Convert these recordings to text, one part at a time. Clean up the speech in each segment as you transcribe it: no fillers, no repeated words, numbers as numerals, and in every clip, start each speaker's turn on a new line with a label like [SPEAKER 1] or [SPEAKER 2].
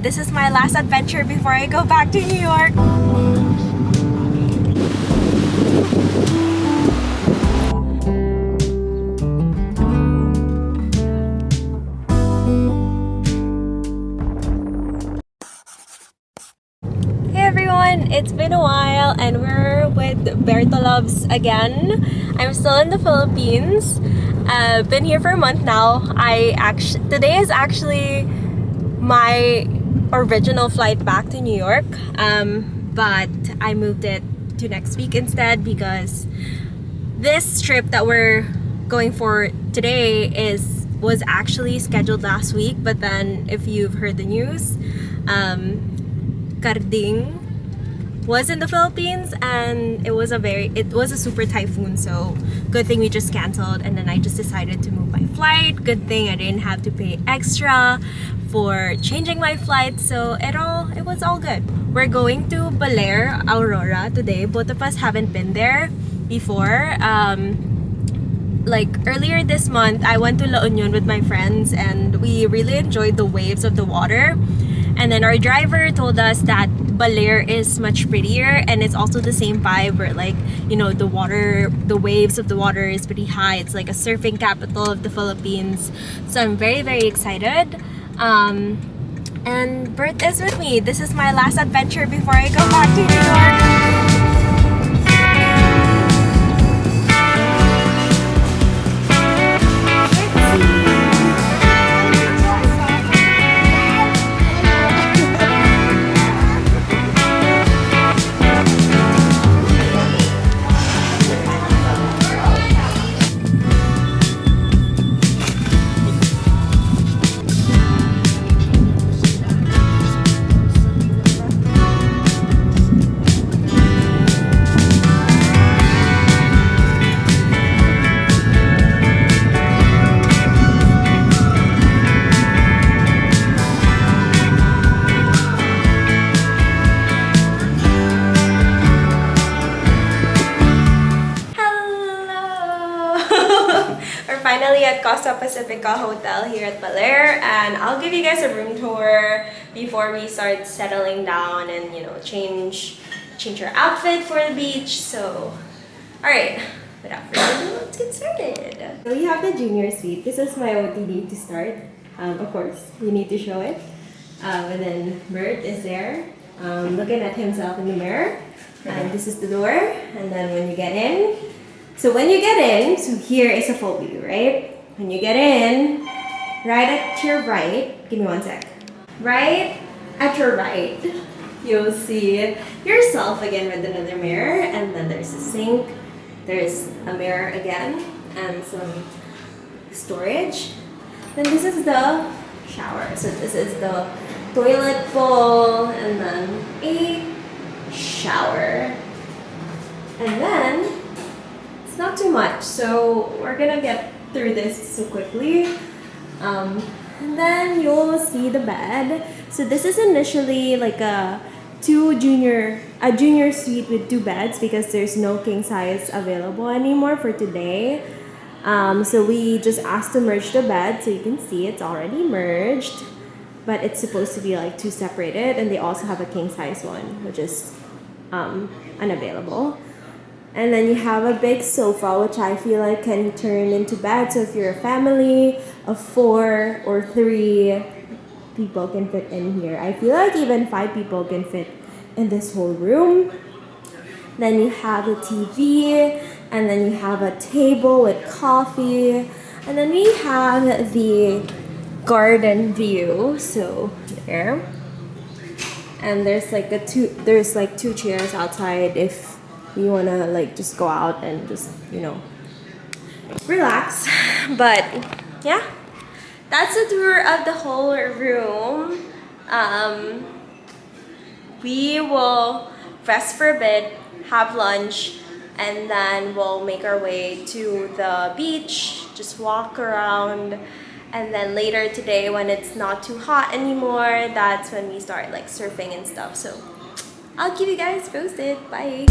[SPEAKER 1] This is my last adventure before I go back to New York. Hey everyone, it's been a while and we're with Bertolovs again. I'm still in the Philippines. Been here for a month now. Today is actually my original flight back to New York, but I moved it to next week instead because this trip that we're going for today was actually scheduled last week. But then, if you've heard the news, Karding was in the Philippines and it was a super typhoon, so good thing we just canceled, and then I just decided to move my flight. Good thing I didn't have to pay extra for changing my flight, so it was all good. We're going to Baler, Aurora today. Both of us haven't been there before. Like earlier this month, I went to La Union with my friends and we really enjoyed the waves of the water. And then our driver told us that Baler is much prettier, and it's also the same vibe where, like, you know, the waves of the water is pretty high. It's like a surfing capital of the Philippines. So I'm very, very excited. And Bert is with me. This is my last adventure before I go back to New York. Finally at Costa Pacifica Hotel here at Baler, and I'll give you guys a room tour before we start settling down and, you know, change our outfit for the beach. So, alright, without further ado, let's get started. So we have the junior suite. This is my OTD to start. Of course, you need to show it. And then Bert is there, looking at himself in the mirror. And this is the door. And then when you get in, so here is a full view, right? When you get in, right at your right, give me one sec. Right at your right, you'll see yourself again with another mirror, and then there's a sink, there's a mirror again, and some storage. Then this is the shower. So this is the toilet bowl, and then a shower. And then not too much, so we're gonna get through this so quickly. And then you'll see the bed. So this is initially like a junior suite with 2 beds because there's no king size available anymore for today. So we just asked to merge the bed, so you can see it's already merged, but it's supposed to be like 2 separated, and they also have a king size one, which is unavailable. And then you have a big sofa, which I feel like can turn into bed. So if you're a family of 4 or 3 people can fit in here. I feel like even 5 people can fit in this whole room. Then you have a TV, and then you have a table with coffee. And then we have the garden view, so there. And there's like 2 chairs outside if you wanna like just go out and just, you know, relax. But yeah, that's a tour of the whole room. We will rest for a bit, have lunch, and then we'll make our way to the beach, just walk around. And then later today, when it's not too hot anymore, that's when we start like surfing and stuff. So I'll keep you guys posted. Bye!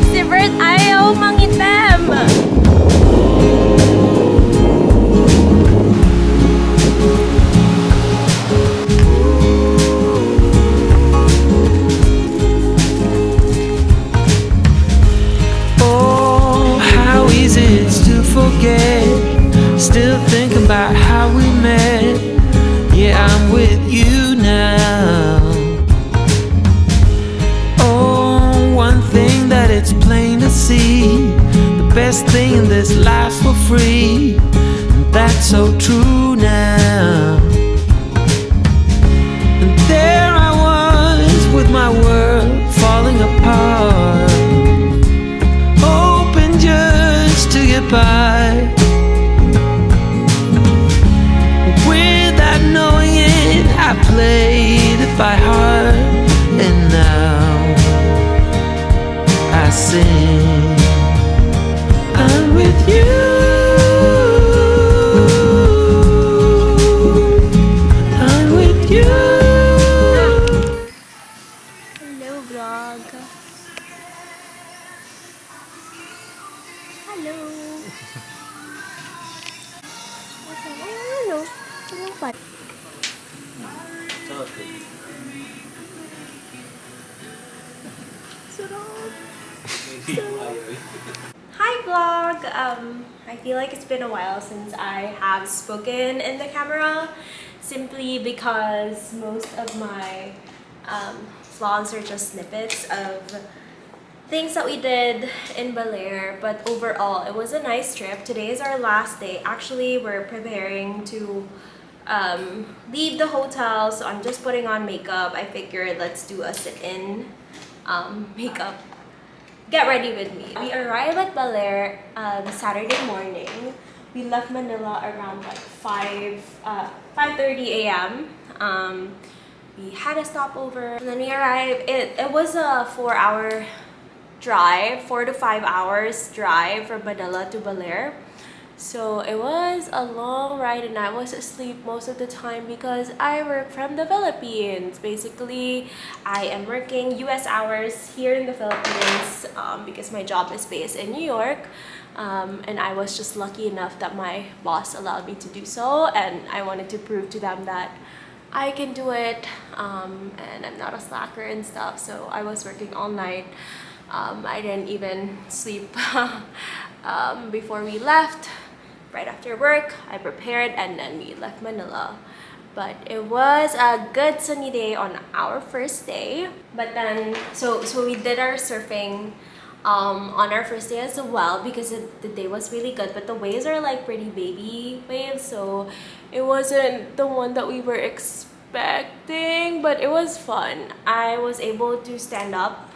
[SPEAKER 1] Si Bert ayaw mangitap!
[SPEAKER 2] best thing in this life for free. And that's so true now. And there I was with my world falling apart, hoping just to get by. Without knowing it, I played it by heart. And now I sing, I'm with you, I'm with you.
[SPEAKER 1] Hello, vlog. Hello. Hello. Hello, bud. Hi vlog! I feel like it's been a while since I have spoken in the camera, simply because most of my vlogs are just snippets of things that we did in Belair. But overall, it was a nice trip. Today is our last day. Actually, we're preparing to leave the hotel, so I'm just putting on makeup. I figured let's do a sit-in makeup. Get ready with me. We arrived at Belair Saturday morning. We left Manila around like 5:30 a.m. We had a stopover and then we arrived. It was a 4-hour drive, 4 to 5 hours drive from Manila to Belair. So it was a long ride and I was asleep most of the time because I work from the Philippines. Basically, I am working US hours here in the Philippines because my job is based in New York. And I was just lucky enough that my boss allowed me to do so, and I wanted to prove to them that I can do it, and I'm not a slacker and stuff. So I was working all night. I didn't even sleep before we left. Right after work, I prepared and then we left Manila. But it was a good sunny day on our first day. But then, so we did our surfing on our first day as well because the day was really good. But the waves are like pretty baby waves, so it wasn't the one that we were expecting, but it was fun. I was able to stand up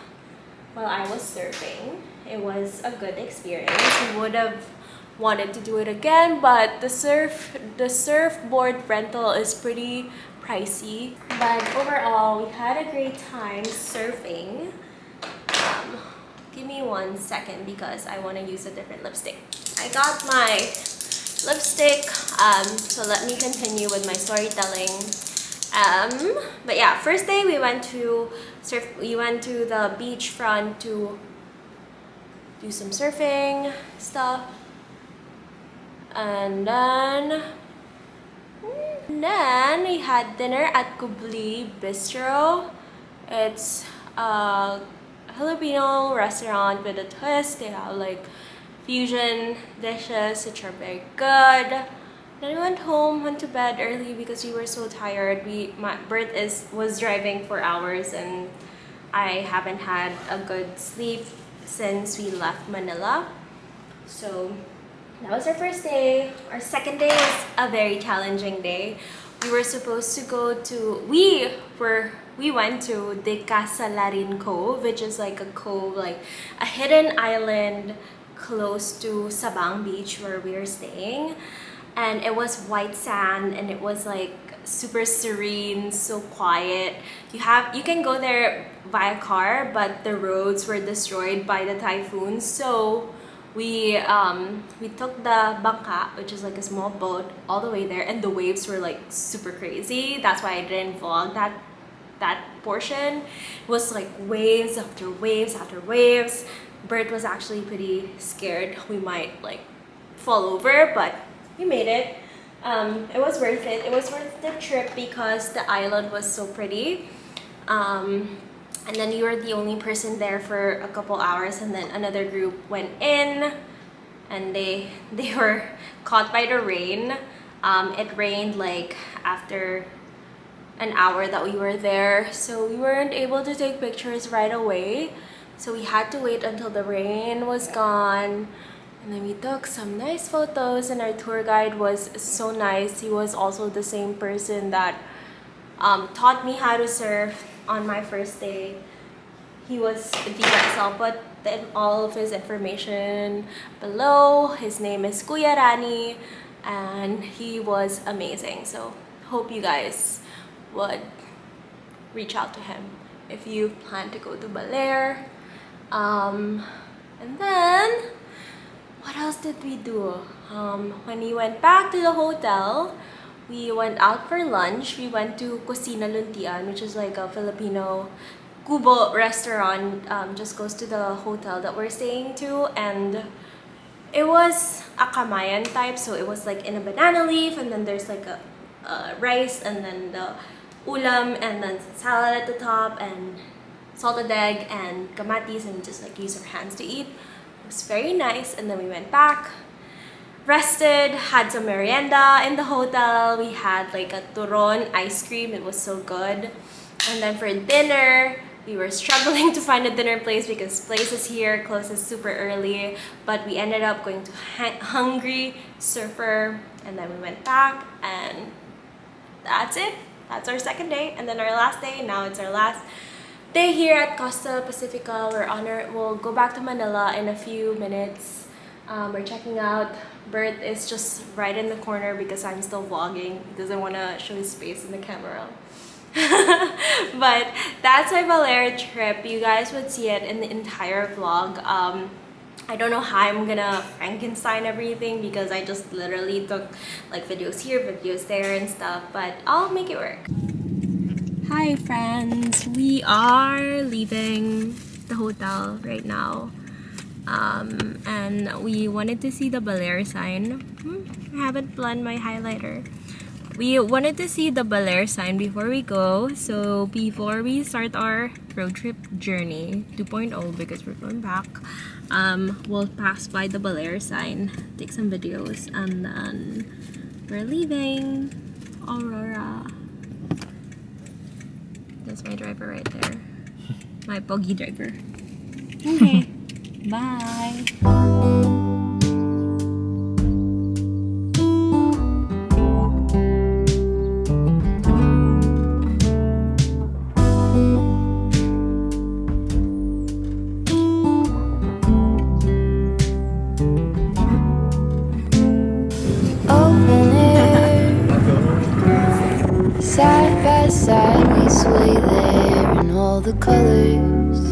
[SPEAKER 1] while I was surfing. It was a good experience. We would have wanted to do it again, but the surfboard rental is pretty pricey. But overall, we had a great time surfing. Give me 1 second because I want to use a different lipstick. I got my lipstick, so let me continue with my storytelling. But yeah, first day we went to the beachfront to do some surfing stuff. And then we had dinner at Kubli Bistro. It's a Filipino restaurant with a twist. They have like fusion dishes which are very good. Then we went home, went to bed early because we were so tired. Bert was driving for hours and I haven't had a good sleep since we left Manila. So that was our first day. Our second day was a very challenging day. We were supposed to go to, we went to De Casalarin Cove, which is like a cove, like a hidden island close to Sabang Beach where we were staying. And it was white sand and it was like super serene, so quiet. You can go there via car, but the roads were destroyed by the typhoon. So we took the bangka, which is like a small boat, all the way there, and the waves were like super crazy. That's why I didn't vlog that portion. It was like waves after waves after waves. Bert was actually pretty scared we might like fall over, but we made it. It was worth it. It was worth the trip because the island was so pretty. And then you were the only person there for a couple hours, and then another group went in and they were caught by the rain. It rained like after an hour that we were there, so we weren't able to take pictures right away. So we had to wait until the rain was gone. And then we took some nice photos, and our tour guide was so nice. He was also the same person that taught me how to surf on my first day. He was Viva, so I'll put all of his information below. His name is Kuya Rani, and he was amazing. So hope you guys would reach out to him if you plan to go to Baler. And then what else did we do? When we went back to the hotel, we went out for lunch. We went to Cocina Luntian, which is like a Filipino Kubo restaurant, just close to the hotel that we're staying to. And it was a kamayan type, so it was like in a banana leaf, and then there's like a rice, and then the ulam, and then salad at the top, and salted egg, and kamatis, and just like use our hands to eat. It was very nice. And then we went back, rested, had some merienda in the hotel. We had like a turon ice cream. It was so good. And then for dinner, we were struggling to find a dinner place because places here closes super early. But we ended up going to Hungry Surfer, and then we went back, and that's it. That's our second day. And then our last day, now it's our last day here at Costa Pacifica. We'll go back to Manila in a few minutes. We're checking out. Bert is just right in the corner because I'm still vlogging. He doesn't want to show his face in the camera. But that's my Baler trip. You guys would see it in the entire vlog. I don't know how I'm gonna Frankenstein everything because I just literally took like videos here, videos there and stuff, but I'll make it work. Hi friends, we are leaving the hotel right now, and we wanted to see the Baler sign. I haven't planned my highlighter. We wanted to see the Baler sign before we go, so before we start our road trip journey 2.0, because we're going back, we'll pass by the Baler sign, take some videos, and then we're leaving Aurora. That's my driver right there. My bogey driver. Okay. Bye.
[SPEAKER 3] Open air, side by side we sway there in all the colors.